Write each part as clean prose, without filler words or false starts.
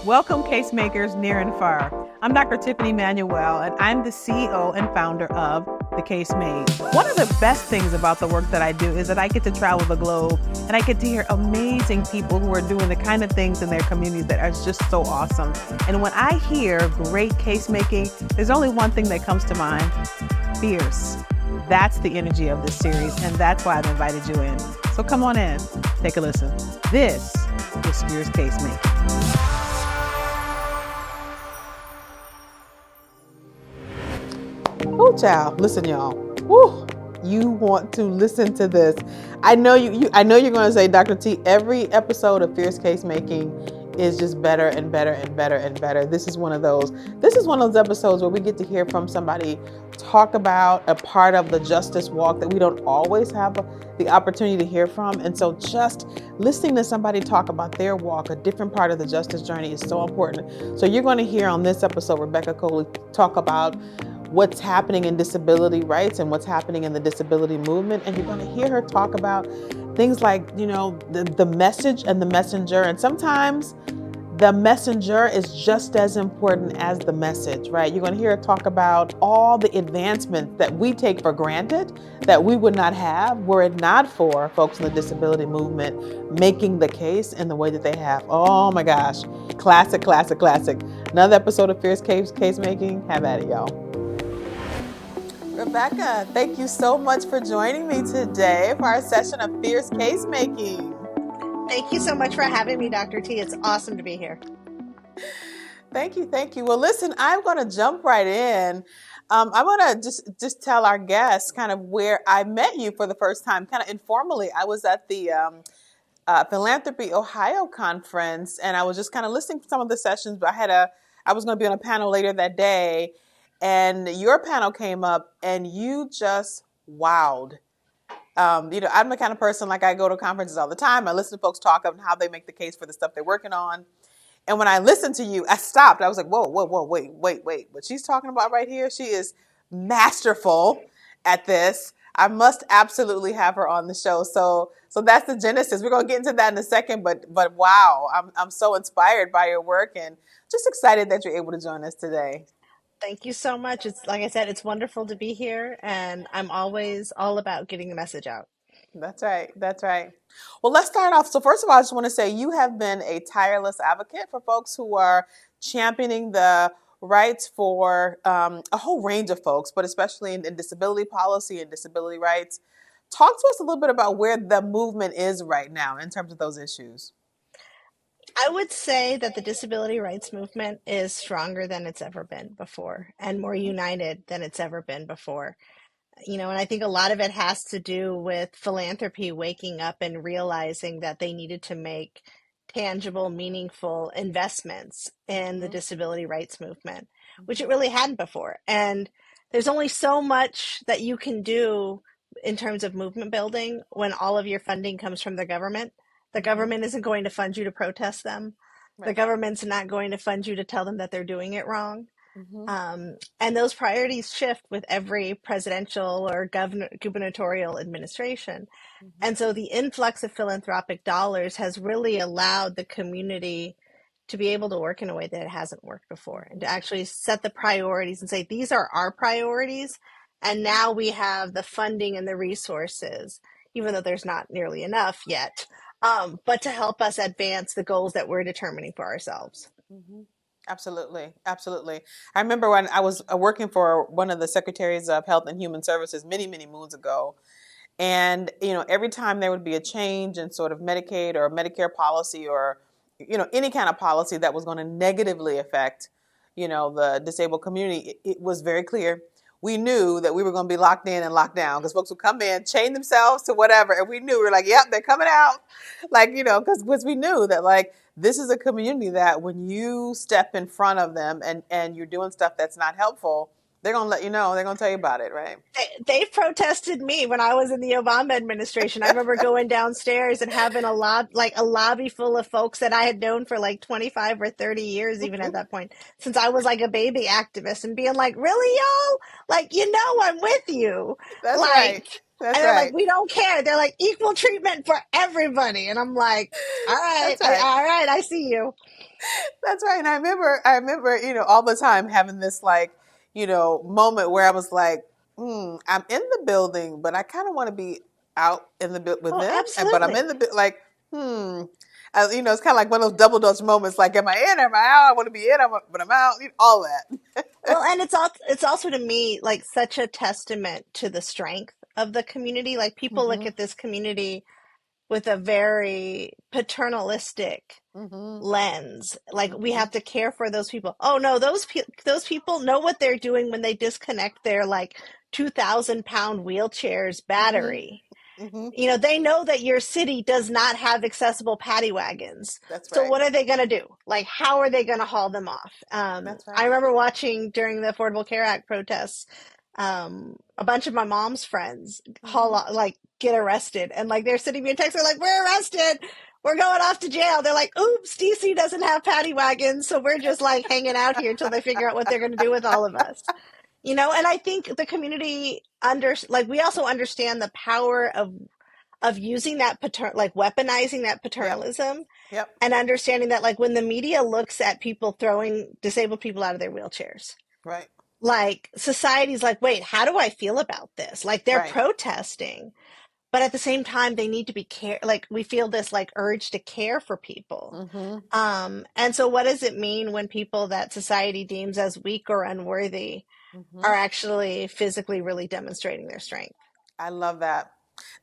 Welcome, case makers near and far. I'm Dr. Tiffany Manuel, and I'm the CEO and founder of The Case Made. One of the best things about the work that I do is that I get to travel the globe and I get to hear amazing people who are doing the kind of things in their communities that are just so awesome. And when I hear great case making, there's only one thing that comes to mind: fierce. That's the energy of this series, and that's why I've invited you in. So come on in, take a listen. This is Fierce Case Making. Oh, child, listen, y'all. Woo, you want to listen to this. I know I know you're going to say, Dr. T, every episode of Fierce Case Making is just better and better and better and better. This is one of those episodes where we get to hear from somebody talk about a part of the justice walk that we don't always have the opportunity to hear from. And so just listening to somebody talk about their walk, a different part of the justice journey, is so important. So you're going to hear on this episode Rebecca Cokley talk about what's happening in disability rights and what's happening in the disability movement. And you're going to hear her talk about things like, the message and the messenger. And sometimes the messenger is just as important as the message, right? You're going to hear her talk about all the advancements that we take for granted that we would not have were it not for folks in the disability movement making the case in the way that they have. Oh my gosh. Classic, classic, classic. Another episode of Fierce Case Making. Have at it, y'all. Rebecca, thank you so much for joining me today for our session of Fierce Case Making. Thank you so much for having me, Dr. T. It's awesome to be here. Thank you. Well, listen, I'm going to jump right in. I want to just tell our guests kind of where I met you for the first time, kind of informally. I was at the Philanthropy Ohio conference, and I was just kind of listening to some of the sessions, but I was going to be on a panel later that day. And your panel came up and you just wowed. I'm the kind of person, like, I go to conferences all the time. I listen to folks talk about how they make the case for the stuff they're working on. And when I listened to you, I stopped. I was like, whoa, wait. What she's talking about right here, she is masterful at this. I must absolutely have her on the show. So that's the genesis. We're going to get into that in a second, but wow, I'm so inspired by your work and just excited that you're able to join us today. Thank you so much. It's like I said, it's wonderful to be here, and I'm always all about getting the message out. That's right. Well, let's start off. So first of all, I just want to say you have been a tireless advocate for folks who are championing the rights for a whole range of folks, but especially in disability policy and disability rights. Talk to us a little bit about where the movement is right now in terms of those issues. I would say that the disability rights movement is stronger than it's ever been before and more united than it's ever been before. And I think a lot of it has to do with philanthropy waking up and realizing that they needed to make tangible, meaningful investments in the disability rights movement, which it really hadn't before. And there's only so much that you can do in terms of movement building when all of your funding comes from the government. The government isn't going to fund you to protest them. The Right. government's not going to fund you to tell them that they're doing it wrong. Mm-hmm. And those priorities shift with every presidential or gubernatorial administration. And so the influx of philanthropic dollars has really allowed the community to be able to work in a way that it hasn't worked before, and to actually set the priorities and say, these are our priorities. And now we have the funding and the resources, even though there's not nearly enough yet, but to help us advance the goals that we're determining for ourselves. Mm-hmm. Absolutely. I remember when I was working for one of the secretaries of Health and Human Services many, many moons ago. And, every time there would be a change in sort of Medicaid or Medicare policy or, any kind of policy that was going to negatively affect, the disabled community, it was very clear. We knew that we were going to be locked in and locked down because folks would come in, chain themselves to whatever. And we were like, yep, they're coming out. Like, because we knew that, like, this is a community that when you step in front of them and you're doing stuff that's not helpful, They're gonna let you know. They're gonna tell you about it, right? They protested me when I was in the Obama administration. I remember going downstairs and having a lobby full of folks that I had known for like 25 or 30 years, even at that point, since I was like a baby activist, and being like, really, y'all? Like, I'm with you. That's right. Like, That's and they're like, right. we don't care. They're like, equal treatment for everybody. And I'm like, That's right. all right, I see you. That's right. And I remember, all the time having this like, moment where I was like, I'm in the building, but I kind of want to be out in the with Oh, them. But I'm absolutely. in the like, hmm. It's kind of like one of those double dutch moments. Like, am I in? Am I out? I want to be in, but I'm out. All that. Well, and it's also to me like such a testament to the strength of the community. Like people look Mhm. at this community with a very paternalistic Mhm. lens. Like we have Mhm. to care for those people. Oh no, those people know what they're doing when they disconnect their like 2,000-pound wheelchair's Mhm. battery. Mhm. They know that your city does not have accessible paddy wagons. That's So right. what are they going to do? Like, how are they going to haul them off? That's I right. remember watching during the Affordable Care Act protests, a bunch of my mom's friends Mhm. like get arrested, and like they're sending me a text. They're like, "We're arrested. We're going off to jail." They're like, "Oops, DC doesn't have paddy wagons, so we're just like hanging out here until they figure out what they're going to do with all of us." And I think the community like we also understand the power of using that like weaponizing that Yep. paternalism, Yep. and understanding that like when the media looks at people throwing disabled people out of their wheelchairs, Right. like society's like, wait, how do I feel about this? Like they're Right. protesting, but at the same time they need to be like we feel this like urge to care for people. Mhm. And so what does it mean when people that society deems as weak or unworthy are Mhm. actually physically really demonstrating their strength? I love that.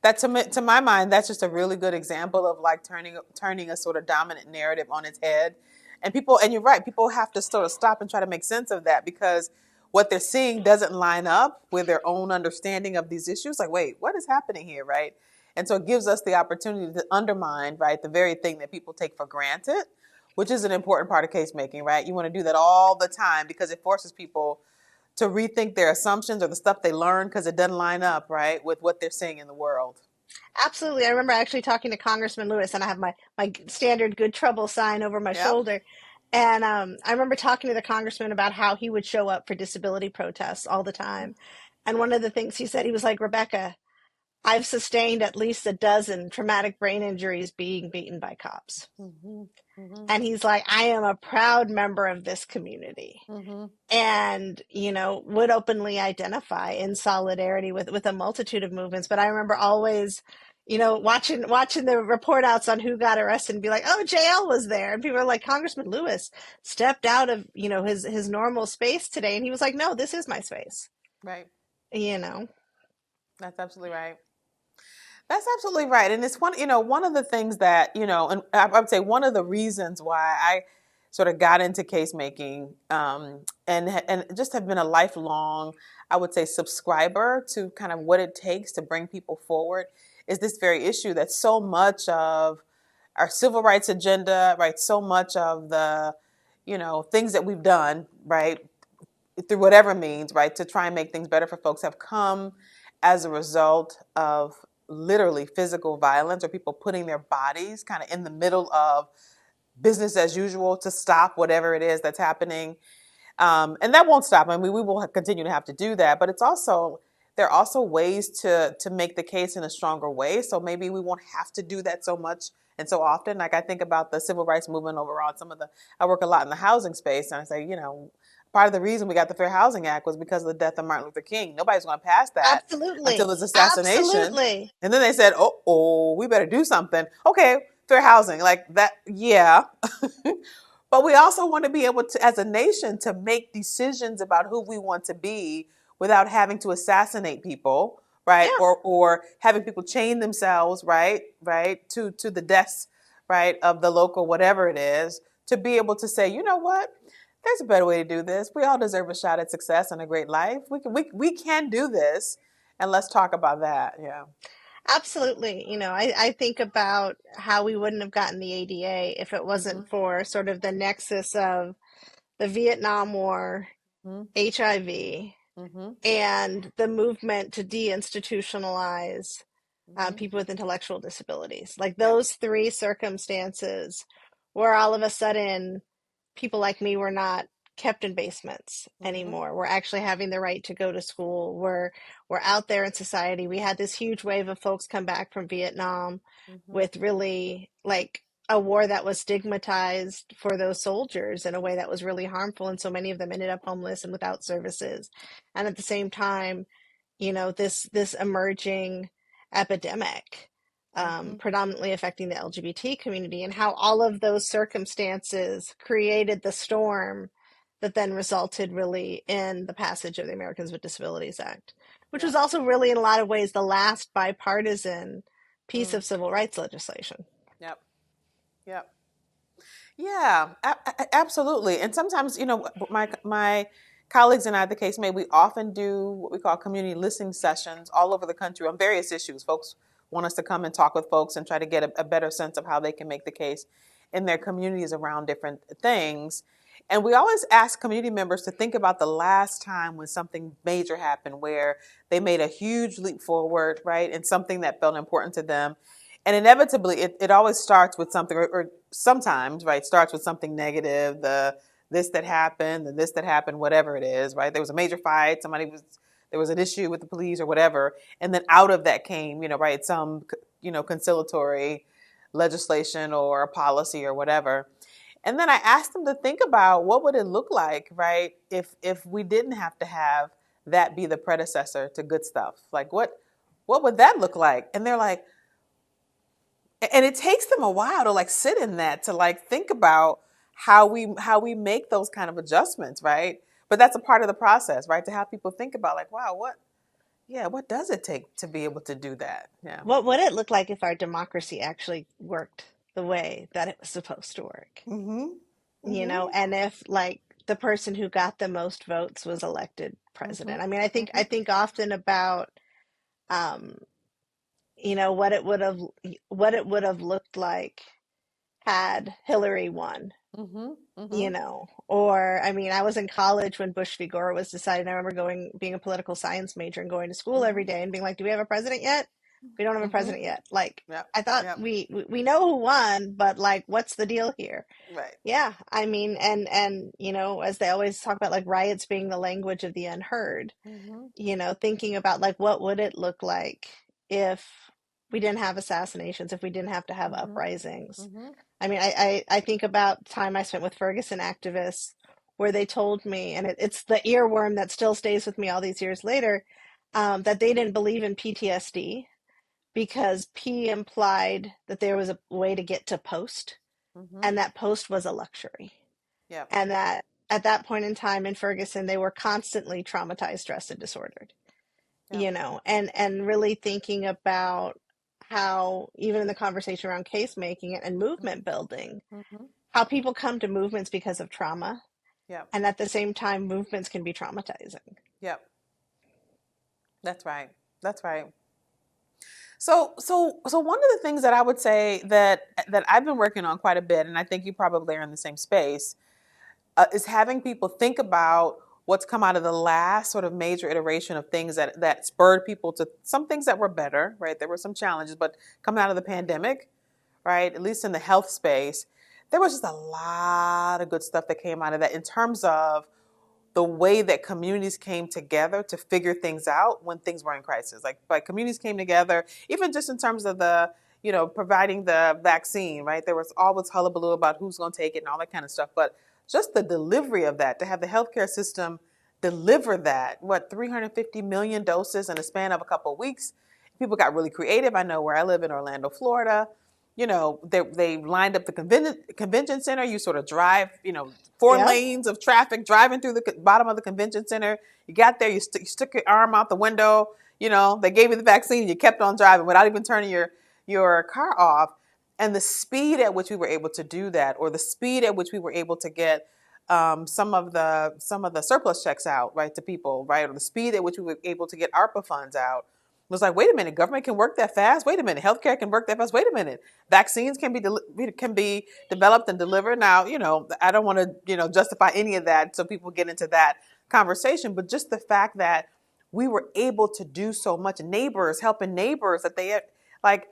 That to my mind, that's just a really good example of like turning a sort of dominant narrative on its head. And you're right, people have to sort of stop and try to make sense of that because what they're seeing doesn't line up with their own understanding of these issues. Like, wait, what is happening here, right? And so it gives us the opportunity to undermine, right, the very thing that people take for granted, which is an important part of case making, right? You want to do that all the time because it forces people to rethink their assumptions or the stuff they learn because it doesn't line up, right, with what they're seeing in the world. Absolutely. I remember actually talking to Congressman Lewis, and I have my standard good trouble sign over my Yep. shoulder. And I remember talking to the congressman about how he would show up for disability protests all the time. And one of the things he said, he was like, Rebecca, I've sustained at least a dozen traumatic brain injuries being beaten by cops. Mm-hmm. Mm-hmm. And he's like, I am a proud member of this community, Mm-hmm. and would openly identify in solidarity with a multitude of movements. But I remember always watching the report outs on who got arrested and be like, oh, JL was there, and people are like, Congressman Lewis stepped out of his normal space today, and he was like, no, this is my space. Right. you know That's absolutely right. That's absolutely right. And it's one of the things that, and I would say one of the reasons why I sort of got into case making, and just have been a lifelong, I would say, subscriber to kind of what it takes to bring people forward is this very issue that so much of our civil rights agenda, right, so much of the, things that we've done, right, through whatever means, right, to try and make things better for folks have come as a result of literally physical violence or people putting their bodies kind of in the middle of business as usual to stop whatever it is that's happening. And that won't stop. I mean, we will continue to have to do that, but there are also ways to make the case in a stronger way. So maybe we won't have to do that so much and so often. Like I think about the civil rights movement overall. I work a lot in the housing space, and I say, part of the reason we got the Fair Housing Act was because of the death of Martin Luther King. Nobody's going to pass that until Absolutely. his assassination. Absolutely. And then they said, oh, we better do something. Okay, fair housing. Like that, yeah. But we also want to be able to, as a nation, to make decisions about who we want to be without having to assassinate people, right? Yeah. Or having people chain themselves, right, to the desks, right, of the local whatever it is, to be able to say, you know what, there's a better way to do this. We all deserve a shot at success and a great life. We can do this, and let's talk about that. Yeah. Absolutely. I think about how we wouldn't have gotten the ADA if it Mm-hmm. wasn't for sort of the nexus of the Vietnam War, Mm-hmm. HIV, Mm-hmm. and the movement to deinstitutionalize Mm-hmm. people with intellectual disabilities. Like Yep. those three circumstances where all of a sudden people like me were not kept in basements Mm-hmm. anymore. We're actually having the right to go to school. We're out there in society. We had this huge wave of folks come back from Vietnam Mm-hmm. with really like a war that was stigmatized for those soldiers in a way that was really harmful, and so many of them ended up homeless and without services. And at the same time, this emerging epidemic, Mm-hmm. predominantly affecting the LGBT community, and how all of those circumstances created the storm that then resulted really in the passage of the Americans with Disabilities Act, which was Yep. also really in a lot of ways the last bipartisan piece Mm. of civil rights legislation. Yep. Yep. Yeah, absolutely. And sometimes, my colleagues and I, the case may, we often do what we call community listening sessions all over the country on various issues. Folks want us to come and talk with folks and try to get a better sense of how they can make the case in their communities around different things. And we always ask community members to think about the last time when something major happened where they made a huge leap forward, right? And something that felt important to them. And inevitably, it always starts with something, or sometimes, right, starts with something negative, this that happened, the this that happened, whatever it is, right? There was a major fight, there was an issue with the police or whatever. And then out of that came, right, some, conciliatory legislation or a policy or whatever. And then I asked them to think about what would it look like, right, if we didn't have to have that be the predecessor to good stuff. Like what would that look like? And they're like, and it takes them a while to like sit in that, to like think about how we make those kind of adjustments, right? But that's a part of the process, right? To have people think about like, wow, what does it take to be able to do that? Yeah. What would it look like if our democracy actually worked the way that it was supposed to work? Mm-hmm. Mm-hmm. And if like the person who got the most votes was elected Mm-hmm. president. I mean, I Mm-hmm. think often about um, what it would have looked like had Hillary won, Mm-hmm. Mm-hmm. or I mean, I was in college when Bush v. Gore was decided. I remember being a political science major and going to school every Mm-hmm. day and being like, "Do we have a president yet? We don't have a Mm-hmm. president yet." Like, Yep. I thought Yep. we know who won, but like, what's the deal here? Right. Yeah, I mean, and as they always talk about like riots being the language of the unheard, Mm-hmm. thinking about like what would it look like if we didn't have assassinations, if we didn't have to have Mm-hmm. uprisings. Mm-hmm. I mean, I think about time I spent with Ferguson activists where they told me, and it's the earworm that still stays with me all these years later, that they didn't believe in PTSD because P implied that there was a way to get to post, Mm-hmm. and that post was a luxury. Yep. And that at that point in time in Ferguson, they were constantly traumatized, stressed, and disordered, Yep. and really thinking about how, even in the conversation around case making and movement building, Mm-hmm. how people come to movements because of trauma. Yep. And at the same time, movements can be traumatizing. Yep. That's right. That's right. So one of the things that I would say that I've been working on quite a bit, and I think you probably are in the same space, is having people think about what's come out of the last sort of major iteration of things that spurred people to some things that were better, right? There were some challenges, but coming out of the pandemic, right? At least in the health space, there was just a lot of good stuff that came out of that in terms of the way that communities came together to figure things out when things were in crisis. Like communities came together, even just in terms of the, providing the vaccine, right? There was always hullabaloo about who's going to take it and all that kind of stuff. But just the delivery of that, to have the healthcare system deliver that, 350 million doses in a span of a couple of weeks. People got really creative. I know where I live in Orlando, Florida, they lined up the convention center. You sort of drive, four Yep. lanes of traffic driving through the bottom of the convention center. You got there, you stuck your arm out the window. They gave you the vaccine, and you kept on driving without even turning your car off. And the speed at which we were able to do that, or the speed at which we were able to get some of the surplus checks out, right, to people, right, or the speed at which we were able to get ARPA funds out, was like, wait a minute, government can work that fast. Wait a minute, healthcare can work that fast. Wait a minute, vaccines can be developed and delivered. Now, I don't want to justify any of that, so people get into that conversation, but just the fact that we were able to do so much, neighbors helping neighbors, that they like,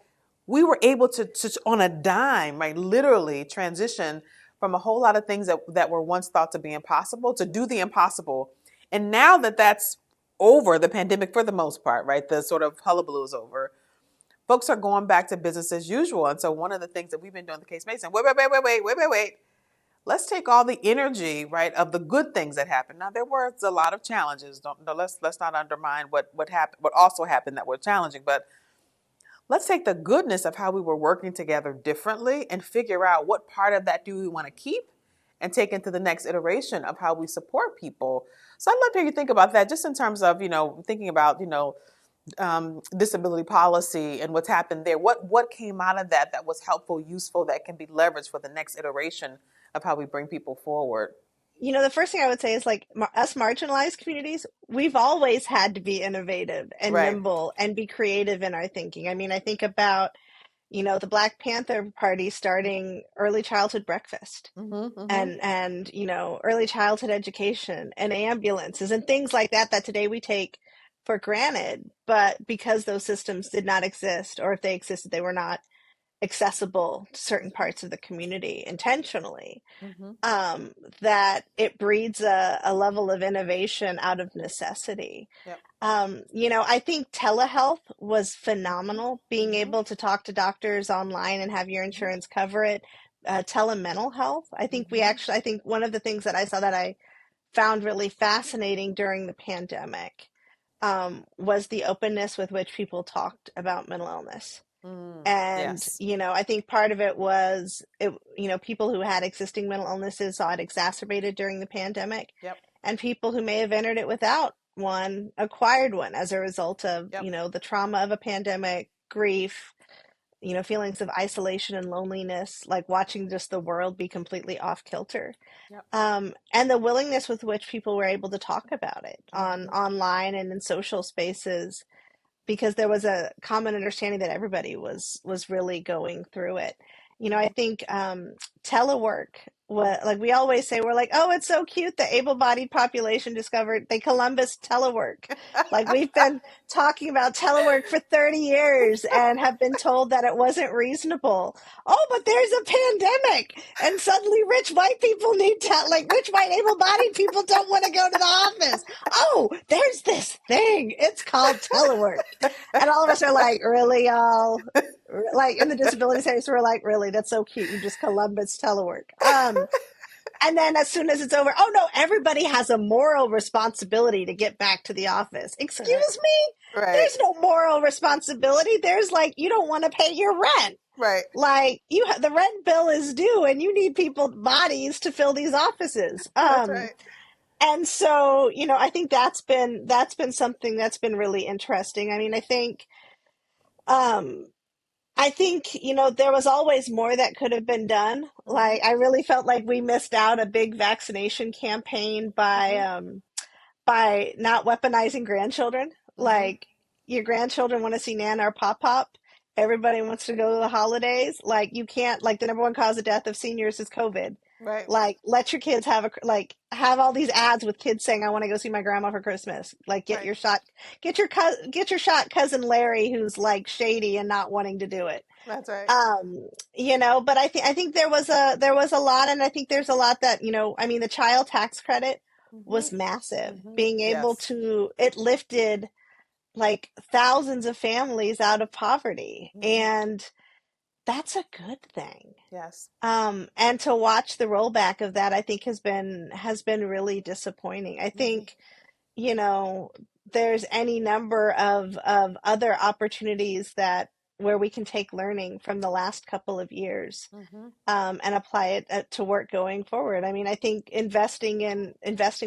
we were able to on a dime, right, literally transition from a whole lot of things that were once thought to be impossible to do the impossible. And now that that's over, the pandemic for the most part, right, the sort of hullabaloo is over, folks are going back to business as usual. And so one of the things that we've been doing the Case Mason, wait. Let's take all the energy, right, of the good things that happened. Now there was a lot of challenges. Let's not undermine what happened, what also happened that were challenging. But let's take the goodness of how we were working together differently and figure out what part of that do we want to keep and take into the next iteration of how we support people. So I'd love to hear you think about that, just in terms of, thinking about, disability policy and what's happened there. What came out of that was helpful, useful, that can be leveraged for the next iteration of how we bring people forward? The first thing I would say is like us marginalized communities, we've always had to be innovative and Right. nimble and be creative in our thinking. I mean, I think about, the Black Panther Party starting early childhood breakfast Mm-hmm, mm-hmm, and early childhood education and ambulances and things like that today we take for granted. But because those systems did not exist, or if they existed, they were not accessible to certain parts of the community intentionally, mm-hmm. um, that it breeds a level of innovation out of necessity. Yep. I think telehealth was Mm-hmm, phenomenal, being mm-hmm, able to talk to doctors online and have your mm-hmm, insurance cover it. Telemental health. mm-hmm. I think one of the things that I saw that I found really fascinating during the pandemic was the openness with which people talked about mental illness. And, Yes. I think part of it was, people who had existing mental illnesses saw it exacerbated during the pandemic, Yep. and people who may have entered it without one acquired one as a result of, Yep. the trauma of a pandemic, grief, feelings of isolation and loneliness, like watching just the world be completely off kilter. Yep. And the willingness with which people were able to talk about it Mm-hmm. online and in social spaces, because there was a common understanding that everybody was really going through it. I Mm-hmm. think telework, what, like we always say, we're like, oh, it's so cute, the able-bodied population discovered the Columbus telework. Like, we've been talking about telework for 30 years and have been told that it wasn't reasonable. Oh, but there's a pandemic and suddenly rich white people need like rich white able-bodied people don't want to go to the office. Oh, there's this thing, it's called telework. And all of us are like, really, y'all? Like, in the disability space, we're like, really? That's so cute. You just Columbus telework. And then as soon as it's over, oh no, everybody has a moral responsibility to get back to the office. Right. Excuse me? Right. There's no moral responsibility. There's like, you don't want to pay your rent. Right. Like, the rent bill is due and you need people bodies to fill these offices. That's right. And so, I think that's been something that's been really interesting. I mean, um, there was always more that could have been done. Mm-hmm. Like, I really felt like we missed out a big vaccination campaign Mm-hmm. by not weaponizing grandchildren. Mm-hmm. Like, your grandchildren want to see Nana or Pop Pop. Everybody wants to go to the holidays. Like, you can't, like, the number one cause of death of seniors is COVID. Right. Like, let your kids have all these ads with kids saying, I want to go see my grandma for Christmas. Like, get Right. your shot, get your shot, cousin Larry, who's like shady and not wanting to do it. That's right. But I think there was a lot, and I think there's a lot that, I mean, the child tax credit Mm-hmm. was massive. Mm-hmm. Being able Yes. to, it lifted like thousands of families out of poverty, Mm-hmm. and that's a good thing. Yes. And to watch the rollback of that, I think has been really disappointing. I Mm-hmm. think, you know, there's any number of other opportunities that where we can take learning from the last couple of years, Mm-hmm. and apply it to work going forward. I mean, I think investing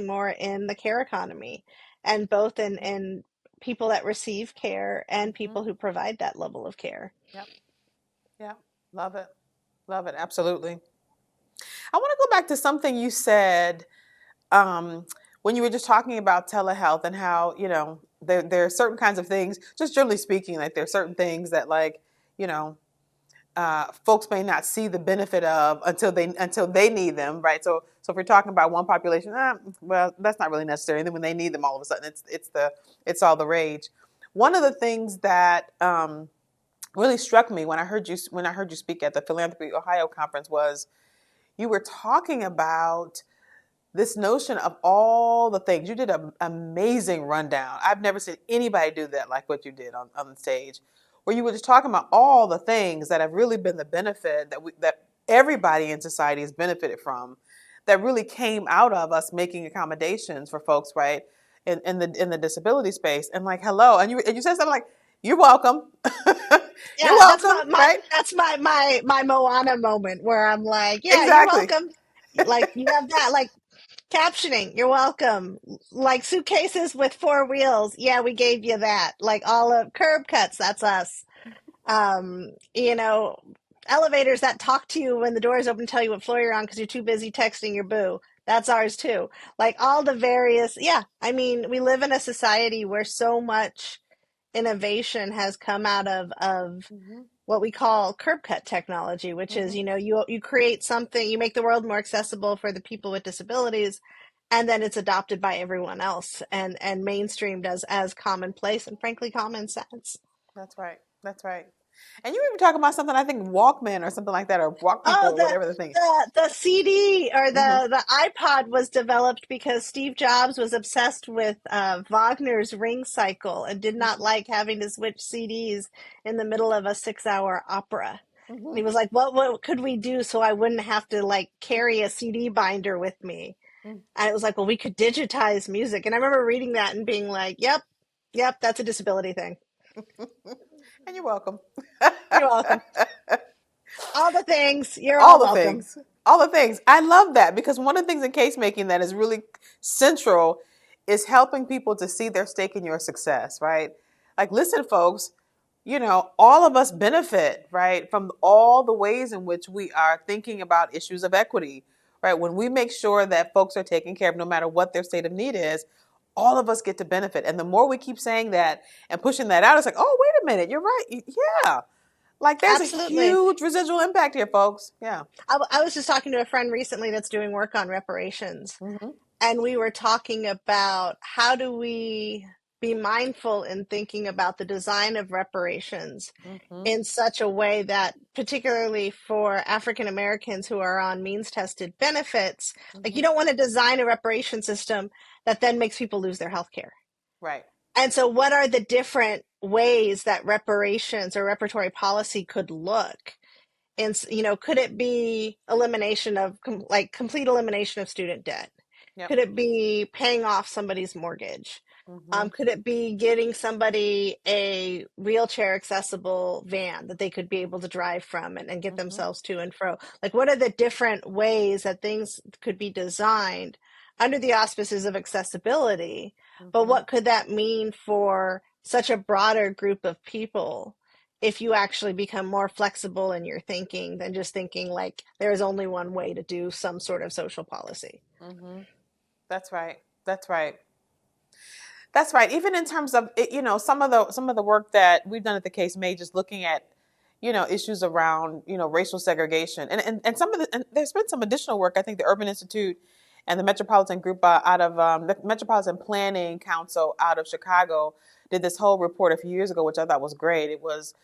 more in the care economy, and both in people that receive care and Mm-hmm. people who provide that level of care. Yep. Yeah. Love it. Love it. Absolutely. I want to go back to something you said, um, when you were just talking about telehealth and how, there are certain kinds of things, just generally speaking, like there are certain things that, like, you know, folks may not see the benefit of until they need them, right? So if we're talking about one population, well, that's not really necessary. And then when they need them, all of a sudden, it's all the rage. One of the things that really struck me when I heard you speak at the Philanthropy Ohio conference was you were talking about this notion of all the things. You did an amazing rundown. I've never seen anybody do that like what you did on the stage, where you were just talking about all the things that have really been the benefit that everybody in society has benefited from, that really came out of us making accommodations for folks, right, in the disability space. And like, hello, and you said something like, "You're welcome." You're Yeah, that's welcome, right? my Moana moment where I'm like, yeah, you're Exactly. welcome. Like you have that, like captioning, you're welcome. Like suitcases with four wheels, yeah, we gave you that. Like all of curb cuts, that's us. You know, elevators that talk to you when the door is open, tell you what floor you're on because you're too busy texting your boo. That's ours too. Like all the various, yeah. I mean, we live in a society where so much innovation has come out of Hmm. what we call curb cut technology, which is, Hmm. you know, you create something, you make the world more accessible for the people with disabilities, and then it's adopted by everyone else and mainstreamed as commonplace and frankly common sense. That's right. That's right. And you were even talking about something, I think Walkman or something like that, or Walk People Oh, or whatever the thing. the CD or Mm-hmm. the iPod was developed because Steve Jobs was obsessed with Wagner's Ring Cycle and did not like having to switch CDs in the middle of a 6 hour opera. And Mm-hmm. he was like, what could we do so I wouldn't have to like carry a CD binder with me?" And it was like, well, we could digitize music. And I remember reading that and being like, yep, that's a disability thing. And you're welcome. You're welcome. All the things, you're All all the welcome. things. All the things. I love that because one of the things in case making that is really central is helping people to see their stake in your success, right? Like, listen, folks, all of us benefit, right, from all the ways in which we are thinking about issues of equity, right? When we make sure that folks are taken care of, no matter what their state of need is, all of us get to benefit. And the more we keep saying that and pushing that out, it's like, oh, wait a minute, you're right. Yeah. Like, there's a Absolutely. huge residual impact here, folks. Yeah. I was just talking to a friend recently that's doing work on reparations, Mm-hmm. and we were talking about how do we be mindful in thinking about the design of reparations Mm-hmm. in such a way that, particularly for African Americans who are on means tested benefits, like Mm-hmm. you don't want to design a reparation system that then makes people lose their health care. Right. And so, what are the different ways that reparations or reparatory policy could look? And could it be elimination of like complete elimination of student debt? Yep. Could it be paying off somebody's mortgage? Mm-hmm. Could it be getting somebody a wheelchair accessible van that they could be able to drive from and get Mm-hmm. themselves to and fro? Like, what are the different ways that things could be designed under the auspices of accessibility? But Mm-hmm. what could that mean for such a broader group of people if you actually become more flexible in your thinking than just thinking like there's only one way to do some sort of social policy? Mm-hmm. That's right. That's right. That's right. Even in terms of some of the work that we've done at the Case May, just looking at issues around racial segregation, and and there's been some additional work. I think the Urban Institute and the Metropolitan Group out of the Metropolitan Planning Council out of Chicago did this whole report a few years ago, which I thought was great. It was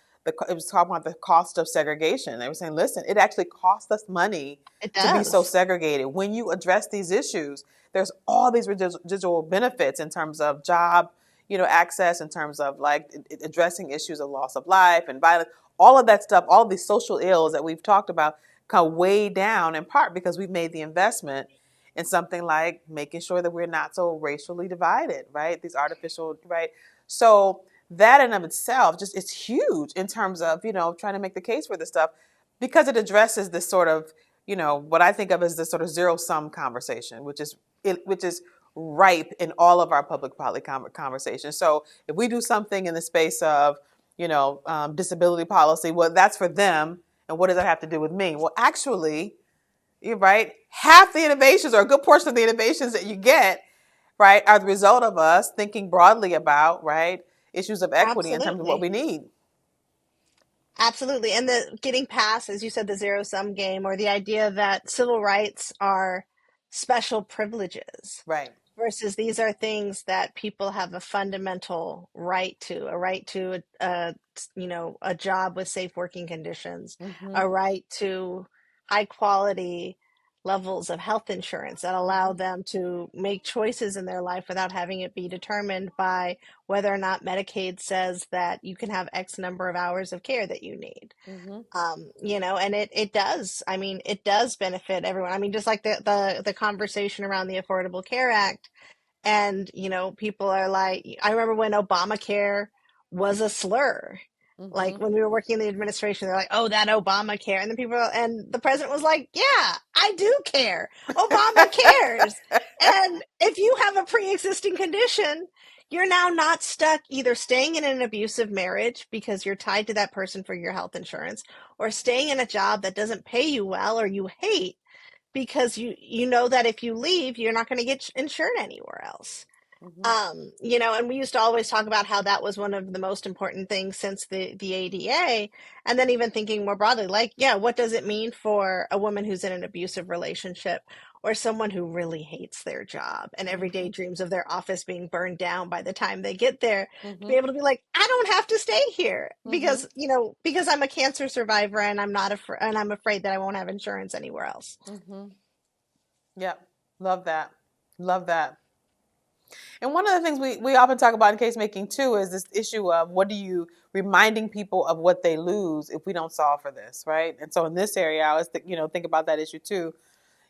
talking about the cost of segregation. They were saying, listen, it actually costs us money It to be so does. segregated. When you address these issues, there's all these residual benefits in terms of job, access, in terms of like addressing issues of loss of life and violence, all of that stuff, all these social ills that we've talked about come way down in part because we've made the investment in something like making sure that we're not so racially divided, right? These artificial, right? So that in of itself just is huge in terms of, trying to make the case for this stuff because it addresses this sort of, what I think of as this sort of zero sum conversation, which is ripe in all of our public policy conversations. So if we do something in the space of, disability policy, well, that's for them. And what does that have to do with me? Well, actually, you're right. Half the innovations or a good portion of the innovations that you get, right, are the result of us thinking broadly about, right, issues of equity in terms of what Absolutely. we need. Absolutely. And the getting past, as you said, the zero sum game, or the idea that civil rights are special privileges Right. versus these are things that people have a fundamental right to, a right to a job with safe working conditions, Mm-hmm. a right to high quality levels of health insurance that allow Mm-hmm. them to make choices in their life without having it be determined by whether or not Medicaid says that you can have X number of hours of care that you need. Mm-hmm. And it does. I mean, it does benefit everyone. I mean, just like the conversation around the Affordable Care Act, and, people are like, I remember when Obamacare was a slur. Mm-hmm. Like when we were working in the administration, they're like, oh, that Obamacare. And then and the president was like, yeah, I do care. Obama cares. And if you have a pre existing condition, you're now not stuck either staying in an abusive marriage because you're tied to that person for your health insurance, or staying in a job that doesn't pay you well or you hate because you know that if you leave, you're not going to get insured anywhere else. Mm-hmm. And we used to always talk about how that was one of the most important things since the ADA. And then even thinking more broadly, like, yeah, what does it mean for a woman who's in an abusive relationship, or someone who really hates their job and every day Mm-hmm. dreams of their office being burned down by the time they get there, to be Mm-hmm. able to be like, I don't have to stay here Mm-hmm. because I'm a cancer survivor and I'm afraid that I won't have insurance anywhere else. Mm-hmm. Yep. Love that. Love that. And one of the things we often talk about in case making too is this issue of what do you reminding people of what they lose if we don't solve for this, right? And so in this area, I always think about that issue too.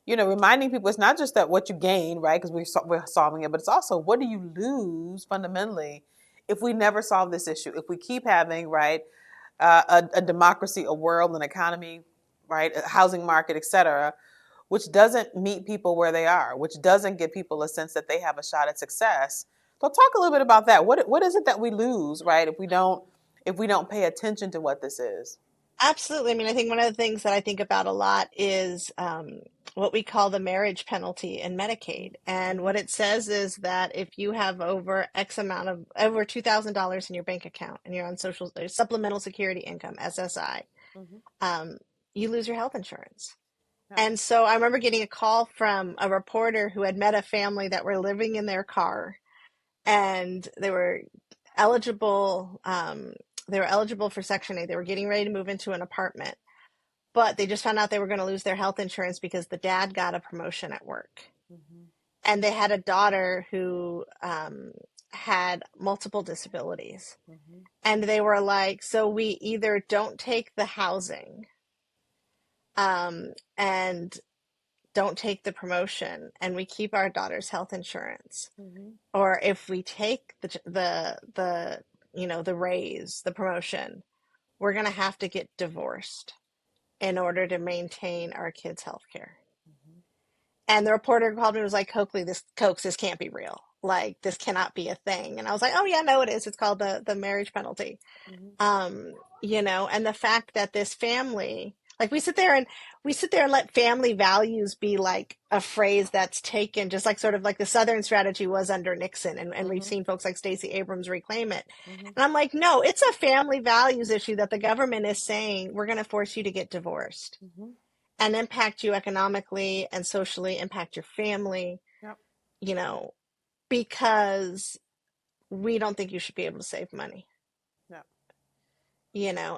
Reminding people it's not just that what you gain, right? Because we're solving it, but it's also what do you lose fundamentally if we never solve this issue? If we keep having right a democracy, a world, an economy, right, a housing market, etc., which doesn't meet people where they are, which doesn't give people a sense that they have a shot at success. So talk a little bit about that. What is it that we lose, right, if we don't pay attention to what this is? Absolutely. I mean, I think one of the things that I think about a lot is what we call the marriage penalty in Medicaid. And Mm-hmm. what it says is that if you have over X amount of over $2,000 in your bank account and you're on supplemental security income, SSI, Mm-hmm. um, you lose your health insurance. Yeah. And so I remember getting a call from a reporter who had met a family that were living in their car, and eligible. They were eligible for Section 8. They were getting ready to move into an apartment, but they just found out they were going to lose their health insurance because the dad got a promotion at work. Mm-hmm. And they had a daughter who had multiple disabilities. Mm-hmm. And they were like, so we either don't take the housing and don't take the promotion and we keep our daughter's health insurance, Mm-hmm. or if we take the raise, the promotion, we're going to have to get divorced in order to maintain our kids' health care. Mm-hmm. And the reporter called me and was like, Cokley, this can't be real. Like, this cannot be a thing. And I was like, oh, yeah, no, it is. It's called the marriage penalty. Mm-hmm. And the fact that this family, like we sit there and let family values be like a phrase that's taken, just like sort of like the Southern strategy was under Nixon. And we've Mm-hmm. seen folks like Stacey Abrams reclaim it. Mm-hmm. And I'm like, no, it's a family values issue that the government is saying we're going to force you to get divorced Mm-hmm. and impact you economically and socially, impact your family, Yep. you know, because we don't think you should be able to save money. Yep.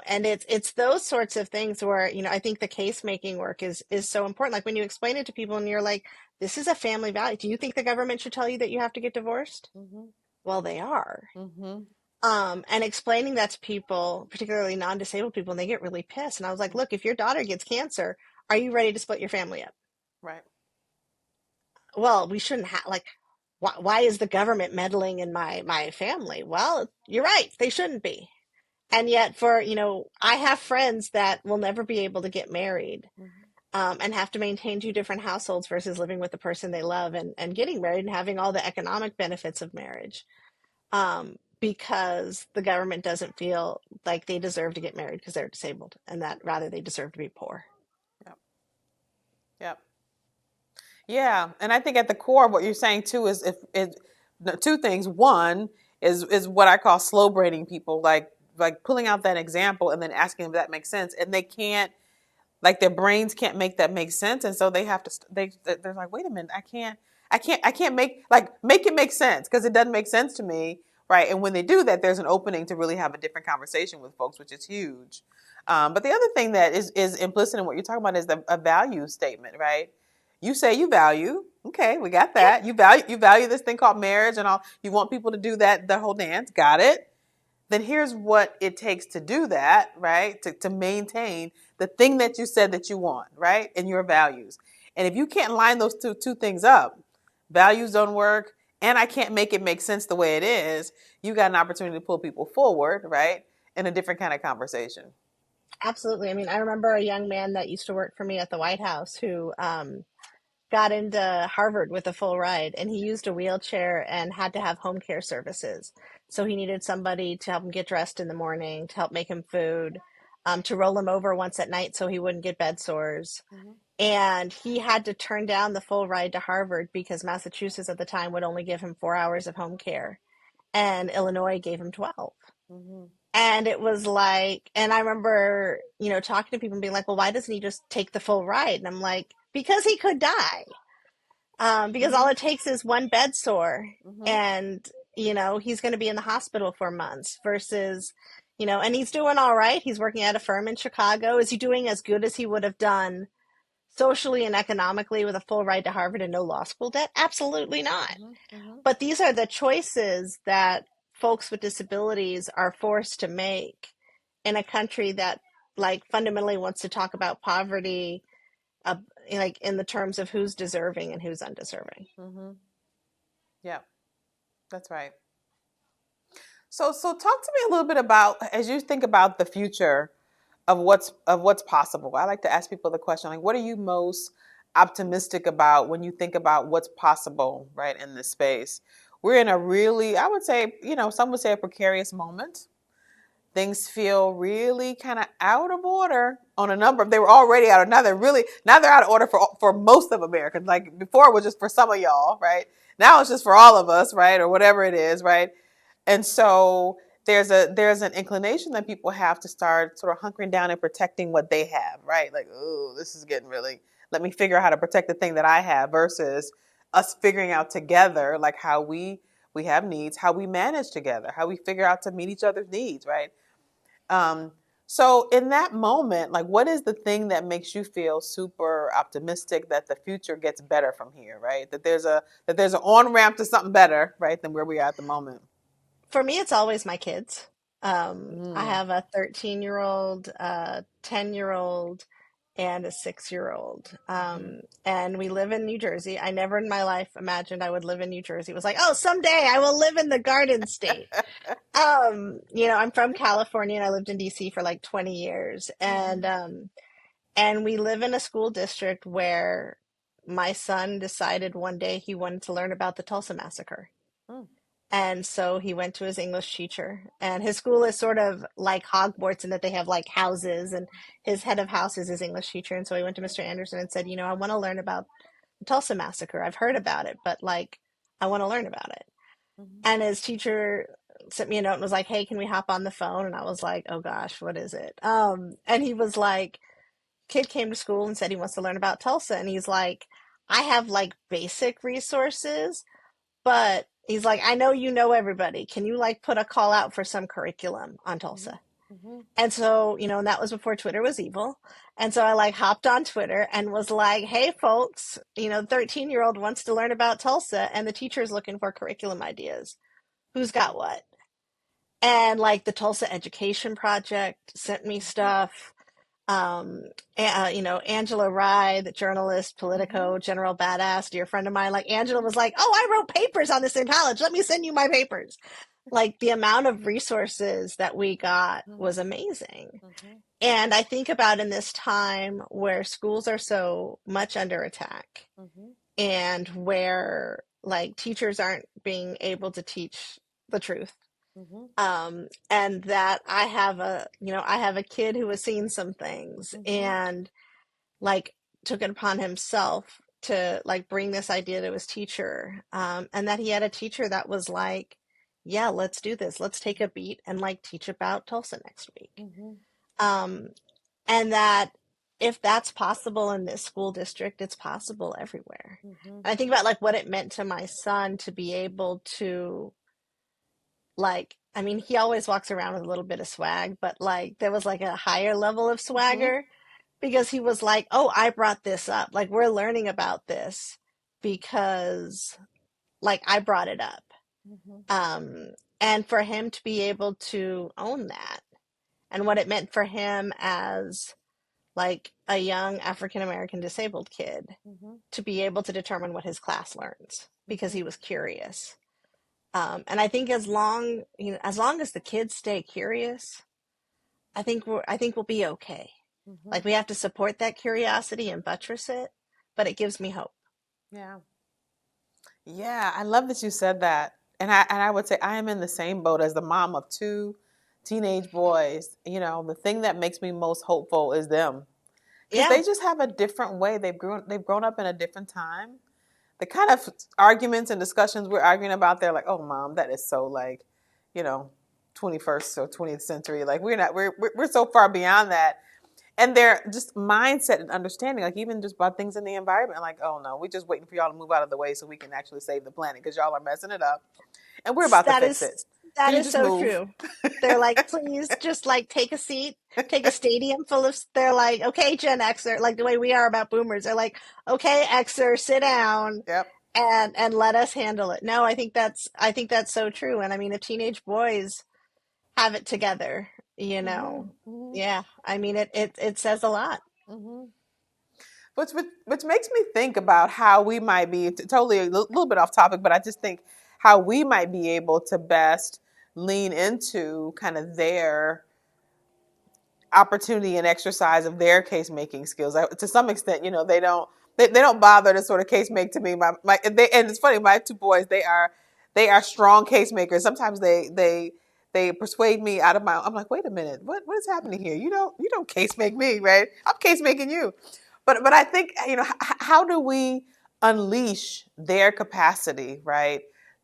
And it's those sorts of things where, I think the case making work is so important. Like when you explain it to people and you're like, this is a family value. Do you think the government should tell you that you have to get divorced? Mm-hmm. Well, they are. Mm-hmm. And explaining that to people, particularly non-disabled people, and they get really pissed. And I was like, look, if your daughter gets cancer, are you ready to split your family up? Right. Well, we shouldn't have, like, why is the government meddling in my family? Well, you're right, they shouldn't be. And yet, I have friends that will never be able to get married, Mm-hmm. and have to maintain two different households versus living with the person they love, and getting married and having all the economic benefits of marriage, because the government doesn't feel like they deserve to get married because they're disabled, and that rather they deserve to be poor. Yep. Yep. Yeah, and I think at the core of what you're saying too is if no, two things. One is what I call slow braining people. Like like pulling out that example and then asking if that makes sense, and they can't, like their brains can't make that make sense, and so they have to they're like, wait a minute, I can't make it make sense because it doesn't make sense to me, right? And when they do that, there's an opening to really have a different conversation with folks, which is huge. But the other thing that is implicit in what you're talking about is a value statement, right? You say you value, okay, we got Yeah, that. You value this thing called marriage and all. You want people to do that, the whole dance, got it. Then here's what it takes to do that, right? To maintain the thing that you said that you want, right? And your values. And if you can't line those two things up, values don't work, and I can't make it make sense the way it is, you got an opportunity to pull people forward, right? In a different kind of conversation. absolutely. I mean, I remember a young man that used to work for me at the White House who got into Harvard with a full ride, and he used a wheelchair and had to have home care services. So he needed somebody to help him get dressed in the morning, to help make him food, to roll him over once at night so he wouldn't get bed sores. Mm-hmm. And he had to turn down the full ride to Harvard because Massachusetts at the time would only give him 4 hours of home care, and Illinois gave him 12. Mm-hmm. And it was like, and I remember, talking to people and being like, well, why doesn't he just take the full ride? And I'm like, because he could die. Because all Mm-hmm. it takes is one bed sore, Mm-hmm. and he's going to be in the hospital for months versus, and he's doing all right. He's working at a firm in Chicago. Is he doing as good as he would have done socially and economically with a full ride to Harvard and no law school debt? Absolutely not. Mm-hmm. But these are the choices that folks with disabilities are forced to make in a country that like fundamentally wants to talk about poverty, uh, like in the terms of who's deserving and who's undeserving. Mm-hmm. Yeah, that's right. So talk to me a little bit about, as you think about the future of what's possible. I like to ask people the question, like, what are you most optimistic about when you think about what's possible, right, in this space? We're in a really, I would say, some would say a precarious moment. Things feel really kind of out of order on a number of, they were already out of, now they're out of order for most of Americans. Like before it was just for some of y'all, right? Now it's just for all of us, right? Or whatever it is, right? And so there's an inclination that people have to start sort of hunkering down and protecting what they have, right? Like, oh, this is getting really, let me figure out how to protect the thing that I have versus us figuring out together like how we have needs, how we manage together, how we figure out to meet each other's needs, right? Um, so in that moment, like what is the thing that makes you feel super optimistic that the future gets better from here, right? That there's an on ramp to something better, right, than where we are at the moment. For me, it's always my kids. I Mm, have a 13-year-old, a 10-year-old, and a 6-year-old. hmm And we live in New Jersey. I never in my life imagined I would live in New Jersey. It was like, oh, someday I will live in the Garden State. I'm from California and I lived in DC for like 20 years. And we live in a school district where my son decided one day he wanted to learn about the Tulsa massacre. mm, And so he went to his English teacher, and his school is sort of like Hogwarts in that they have like houses, and his head of house is his English teacher. And so he went to Mr. Anderson and said, I want to learn about the Tulsa massacre. I've heard about it, but like, I want to learn about it. mhm, And his teacher sent me a note and was like, hey, can we hop on the phone? And I was like, oh gosh, what is it? And he was like, kid came to school and said he wants to learn about Tulsa. And he's like, I have like basic resources, but he's like, I know you know everybody. Can you like put a call out for some curriculum on mhm, Tulsa? mhm, And so, and that was before Twitter was evil. And so I like hopped on Twitter and was like, hey folks, 13-year-old wants to learn about Tulsa and the teacher's looking for curriculum ideas. Who's got what? And like the Tulsa Education Project sent me mhm, stuff. Angela Rye, the journalist, mhm, Politico, general badass, dear friend of mine, like Angela was like, oh, I wrote papers on this in college. Let me send you my papers. Like the amount of resources that we got was mhm, amazing. mhm, And I think about in this time where schools are so much under attack mhm, and where like teachers aren't being able to teach the truth. mhm, And that I have a kid who has seen some things mhm, and like took it upon himself to like bring this idea to his teacher. And that he had a teacher that was like, yeah, let's do this. Let's take a beat and like teach about Tulsa next week. Mhm. Um, and that if that's possible in this school district, it's possible everywhere. Mhm. And I think about like what it meant to my son to be able to like, I mean, he always walks around with a little bit of swag, but like there was like a higher level of Mhm. swagger because he was like, "Oh, I brought this up. Like we're learning about this because like I brought it up." Mhm. Um, and for him to be able to own that and what it meant for him as like a young African American disabled kid Mhm. to be able to determine what his class learns because Mhm. he was curious. And I think as long, as long as the kids stay curious, I think we'll be okay. Mhm. Like we have to support that curiosity and buttress it, but it gives me hope. Yeah. Yeah, I love that you said that. And I would say I am in the same boat as the mom of two teenage boys. The thing that makes me most hopeful is them. Because Yeah, they just have a different way. They've grown up in a different time. The kind of arguments and discussions we're arguing about, they're like, "Oh, mom, that is so like, you know, 21st or 20th century. Like we're so far beyond that." And their just mindset and understanding, like even just about things in the environment, like, "Oh no, we're just waiting for y'all to move out of the way so we can actually save the planet because y'all are messing it up, and we're about to that fix is it. that Can you is just so move?" true. They're like, please just like take a seat, take a stadium full of. They're like, okay, Gen Xer, like the way we are about boomers. They're like, okay, Xer, sit down Yep. and let us handle it. No, I think that's so true. And I mean, if teenage boys have it together, Mhm. Mhm. yeah, I mean, it says a lot. Mhm. Which makes me think about how we might be totally little bit off topic, but I just think how we might be able to best lean into kind of their opportunity and exercise of their case making skills. To some extent, they don't bother to sort of case make to me. And it's funny. My two boys, they are strong case makers. Sometimes they persuade me out of my. I'm like, wait a minute, what is happening here? You don't case make me, right? I'm case making you. But I think how do we unleash their capacity, right?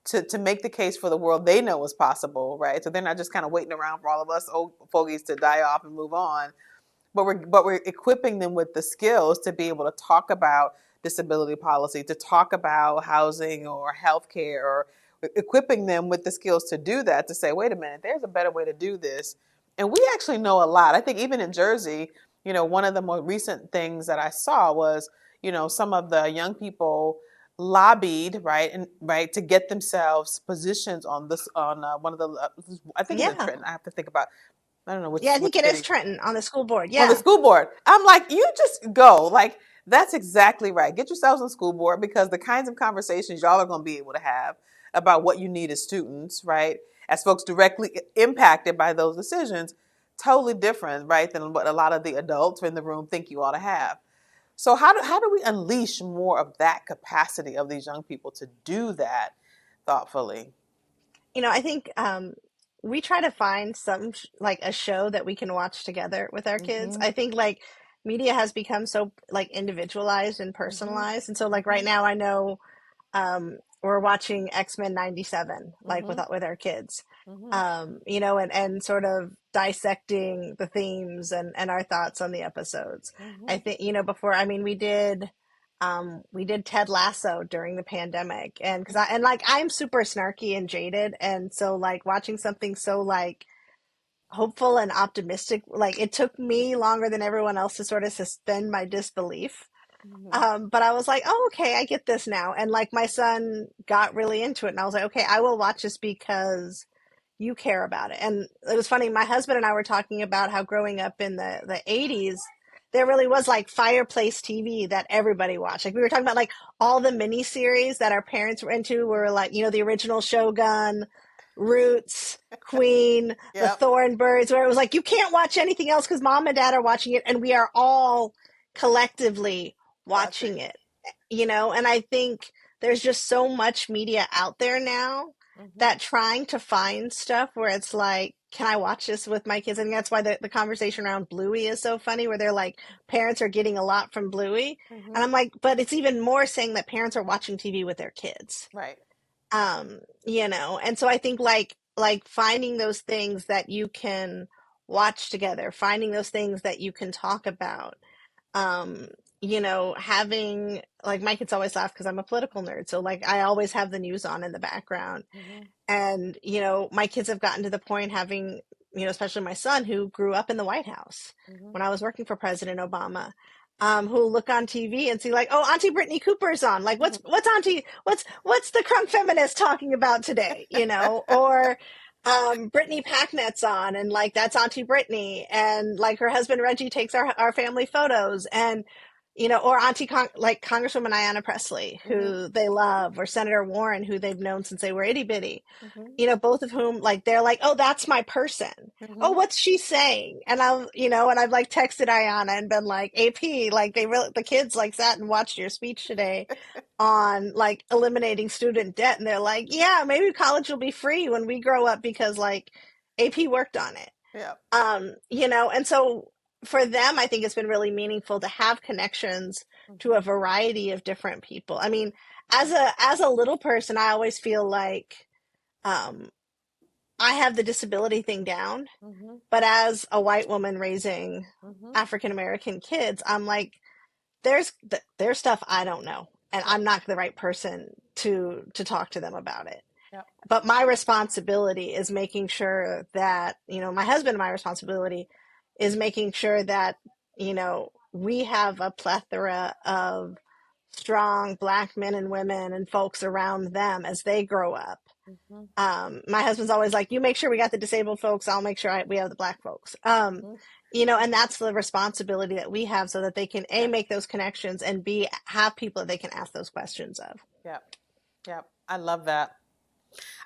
To make the case for the world they know is possible, right? So they're not just kind of waiting around for all of us old fogies to die off and move on, but we're equipping them with the skills to be able to talk about disability policy, to talk about housing or healthcare, or equipping them with the skills to do that. To say, wait a minute, there's a better way to do this, and we actually know a lot. I think even in Jersey, one of the more recent things that I saw was, some of the young people lobbied right to get themselves positions on this on one of the I think it's in Yeah, Trenton. I have to think about. I don't know yeah, I which think it is city Trenton on the school board. on the Yeah. school board. I'm like, you just go. Like, that's exactly right. Get yourselves on the school board because the kinds of conversations y'all are going to be able to have about what you need as students, right? As folks directly impacted by those decisions, totally different, right, than what a lot of the adults in the room think you ought to have. So how do we unleash more of that capacity of these young people to do that thoughtfully? I think we try to find some like a show that we can watch together with our kids. Mm-hmm. I think like media has become so like individualized and Mm-hmm. personalized. And so like right Mm-hmm. now I know we're watching X-Men 97 like Mm-hmm. with our kids. Mm-hmm. And sort of dissecting the themes and our thoughts on the episodes. I Mm-hmm. think, before, I mean, we did Ted Lasso during the pandemic, and like I'm super snarky and jaded, and so like watching something so like hopeful and optimistic, like it took me longer than everyone else to sort of suspend my disbelief. Mm-hmm. But I was like, oh, okay, I get this now. And like my son got really into it, and I was like, okay, I will watch this because you care about it. And it was funny, my husband and I were talking about how growing up in the 80s, there really was like fireplace TV that everybody watched. Like we were talking about like all the miniseries that our parents were into were like, the original Shogun, Roots, Queen, the Yep. Thornbirds, where it was like, you can't watch anything else because mom and dad are watching it and we are all collectively watching Watching. it, and I think there's just so much media out there now Mm-hmm. that trying to find stuff where it's like, can I watch this with my kids? And that's why the conversation around Bluey is so funny, where they're like, parents are getting a lot from Bluey. And Mm-hmm. I'm like, but it's even more saying that parents are watching TV with their kids. Right. And so I think like finding those things that you can watch together, finding those things that you can talk about, um, having like my kids always laugh because I'm a political nerd. So like I always have the news on in the background. Mm-hmm. And, my kids have gotten to the point having, especially my son who grew up in the White House Mm-hmm. when I was working for President Obama, who will look on TV and see like, oh, Auntie Brittany Cooper's on. Like, what's the crunk feminist talking about today? Or Brittany Packnet's on, and like that's Auntie Brittany, and like her husband Reggie takes our family photos, and or like Congresswoman Ayanna Pressley, Mm-hmm. who they love, or Senator Warren, who they've known since they were itty bitty, Mm-hmm. both of whom like they're like, oh, that's my person. Oh, Mm-hmm. what's she saying? And I've like texted Ayanna and been like, AP, like the kids like sat and watched your speech today on like eliminating student debt, and they're like, yeah, maybe college will be free when we grow up because like AP worked on it. Yeah. And so for them, I think it's been really meaningful to have connections to Mm-hmm. a variety of different people. I mean, as a little person, I always feel like um, I have the disability thing down, Mm-hmm. but as a white woman raising Mm-hmm. African American kids, I'm like, there's stuff I don't know, and Yep. I'm not the right person to talk to them about it. Yep. But my responsibility is making sure that, my husband and my responsibility is making sure that, we have a plethora of strong Black men and women and folks around them as they grow up. Mm-hmm. My husband's always like, you make sure we got the disabled folks, I'll make sure we have the Black folks. Mm-hmm. And that's the responsibility that we have so that they can A, Yep. make those connections, and B, have people that they can ask those questions of. Yep. Yep. I love that.